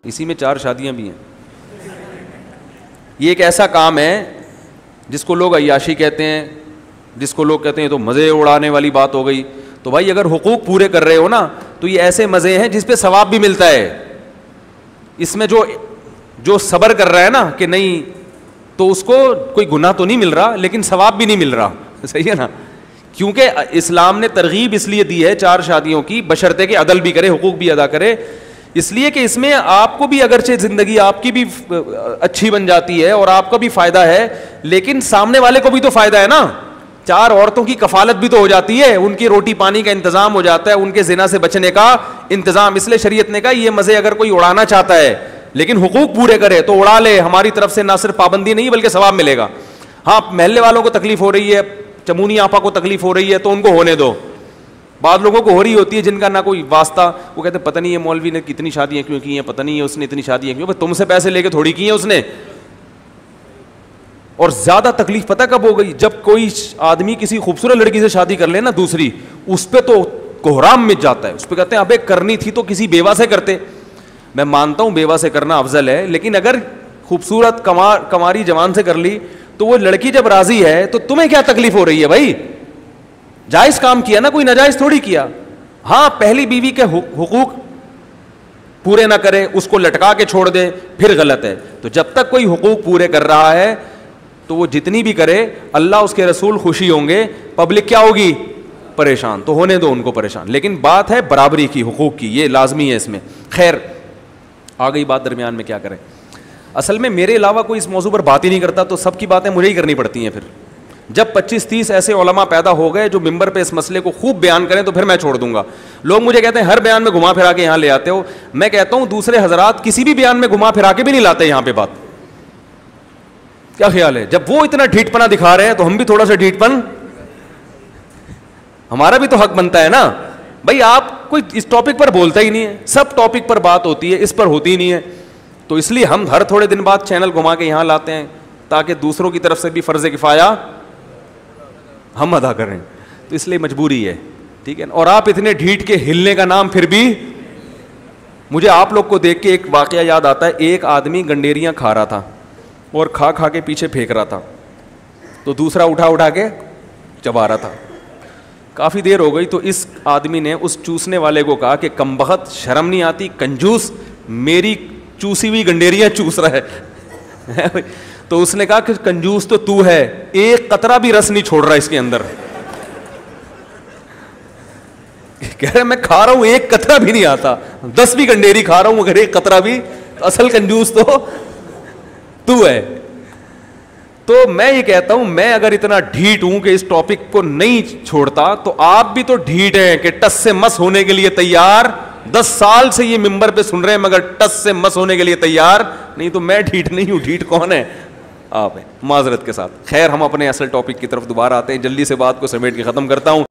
اسی میں 4 شادیاں بھی ہیں. یہ ایک ایسا کام ہے جس کو لوگ عیاشی کہتے ہیں, جس کو لوگ کہتے ہیں تو مزے اڑانے والی بات ہو گئی. تو بھائی اگر حقوق پورے کر رہے ہو نا تو یہ ایسے مزے ہیں جس پہ ثواب بھی ملتا ہے. اس میں جو صبر کر رہا ہے نا کہ نہیں, تو اس کو کوئی گناہ تو نہیں مل رہا لیکن ثواب بھی نہیں مل رہا. صحیح ہے نا, کیونکہ اسلام نے ترغیب اس لیے دی ہے 4 شادیوں کی, بشرطے کہ عدل بھی کرے, حقوق بھی ادا کرے. اس لیے کہ اس میں آپ کو بھی اگرچہ زندگی آپ کی بھی اچھی بن جاتی ہے اور آپ کا بھی فائدہ ہے, لیکن سامنے والے کو بھی تو فائدہ ہے نا. 4 عورتوں کی کفالت بھی تو ہو جاتی ہے, ان کی روٹی پانی کا انتظام ہو جاتا ہے, ان کے زنا سے بچنے کا انتظام. اس لیے شریعت نے کہا یہ مزے اگر کوئی اڑانا چاہتا ہے لیکن حقوق پورے کرے تو اڑا لے, ہماری طرف سے نہ صرف پابندی نہیں بلکہ ثواب ملے گا. ہاں محلے والوں کو تکلیف ہو رہی ہے, چمونی آپا کو تکلیف ہو رہی ہے تو ان کو ہونے دو. بعض لوگوں کو ہو رہی ہوتی ہے جن کا نہ کوئی واسطہ, وہ کہتے ہیں پتہ نہیں یہ مولوی نے کتنی شادیاں کیوں کی ہیں, پتہ نہیں ہے اس نے اتنی شادیاں کیوں. تم سے پیسے لے کے تھوڑی کی ہیں اس نے. اور زیادہ تکلیف پتہ کب ہو گئی, جب کوئی آدمی کسی خوبصورت لڑکی سے شادی کر لے نا دوسری, اس پہ تو کوہرام مچ جاتا ہے. اس پہ کہتے ہیں ابے کرنی تھی تو کسی بیوہ سے کرتے. میں مانتا ہوں بیوہ سے کرنا افضل ہے, لیکن اگر خوبصورت کماری جوان سے کر لی تو وہ لڑکی جب راضی ہے تو تمہیں کیا تکلیف ہو رہی ہے بھائی؟ جائز کام کیا نا, کوئی ناجائز تھوڑی کیا. ہاں پہلی بیوی کے حقوق پورے نہ کرے, اس کو لٹکا کے چھوڑ دے, پھر غلط ہے. تو جب تک کوئی حقوق پورے کر رہا ہے تو وہ جتنی بھی کرے اللہ اس کے رسول خوشی ہوں گے, پبلک کیا ہوگی؟ پریشان. تو ہونے دو ان کو پریشان, لیکن بات ہے برابری کی, حقوق کی, یہ لازمی ہے اس میں. خیر آ گئی بات درمیان میں کیا کریں. اصل میں میرے علاوہ کوئی اس موضوع پر بات ہی نہیں کرتا, تو سب کی باتیں مجھے ہی کرنی پڑتی ہیں. پھر جب 25-30 ایسے علماء پیدا ہو گئے جو ممبر پہ اس مسئلے کو خوب بیان کریں تو پھر میں چھوڑ دوں گا. لوگ مجھے کہتے ہیں ہر بیان میں گھما پھرا کے یہاں لے آتے ہو. میں کہتا ہوں دوسرے حضرات کسی بھی بیان میں گھما پھرا کے بھی نہیں لاتے یہاں پہ بات. کیا خیال ہے؟ جب وہ اتنا ڈھیٹ پنا دکھا رہے ہیں تو ہم بھی تھوڑا سا ڈھیٹ پن, ہمارا بھی تو حق بنتا ہے نا بھائی. آپ کوئی اس ٹاپک پر بولتا ہی نہیں ہے, سب ٹاپک پر بات ہوتی ہے, اس پر ہوتی ہی نہیں ہے. تو اس لیے ہم ہر تھوڑے دن بعد چینل گھما کے یہاں لاتے ہیں تاکہ دوسروں کی طرف سے بھی فرض کفایہ ہم ادا کریں. تو اس لیے مجبوری ہے, ٹھیک ہے. اور آپ اتنے ڈھیٹ کے ہلنے کا نام پھر بھی, مجھے آپ لوگ کو دیکھ کے ایک واقعہ یاد آتا ہے. ایک آدمی گنڈیریاں کھا رہا تھا اور کھا کے پیچھے پھینک رہا تھا, تو دوسرا اٹھا کے چبا رہا تھا. کافی دیر ہو گئی تو اس آدمی نے اس چوسنے والے کو کہا کہ کمبخت, شرم نہیں آتی, کنجوس, میری چوسی ہوئی گنڈیریاں چوس رہا ہے. تو اس نے کہا کہ کنجوس تو ہے, ایک قطرہ بھی رس نہیں چھوڑ رہا اس کے اندر. کہہ رہے میں کھا رہا ہوں ایک قطرہ بھی نہیں آتا, 10 بھی گنڈیری کھا رہا ہوں مگر ایک قطرہ بھی, اصل کنجوس تو ہے. تو میں یہ کہتا ہوں میں اگر اتنا ڈھیٹ ہوں کہ اس ٹاپک کو نہیں چھوڑتا تو آپ بھی تو ڈھیٹ ہیں کہ ٹس سے مس ہونے کے لیے تیار. 10 سال سے یہ ممبر پہ سن رہے ہیں مگر ٹس سے مس ہونے کے لیے تیار نہیں. تو میں ڈھیٹ نہیں ہوں, ڈھیٹ کون ہے؟ آپ ہیں, معذرت کے ساتھ. خیر ہم اپنے اصل ٹاپک کی طرف دوبارہ آتے ہیں. جلدی سے بات کو سمیٹ کے ختم کرتا ہوں.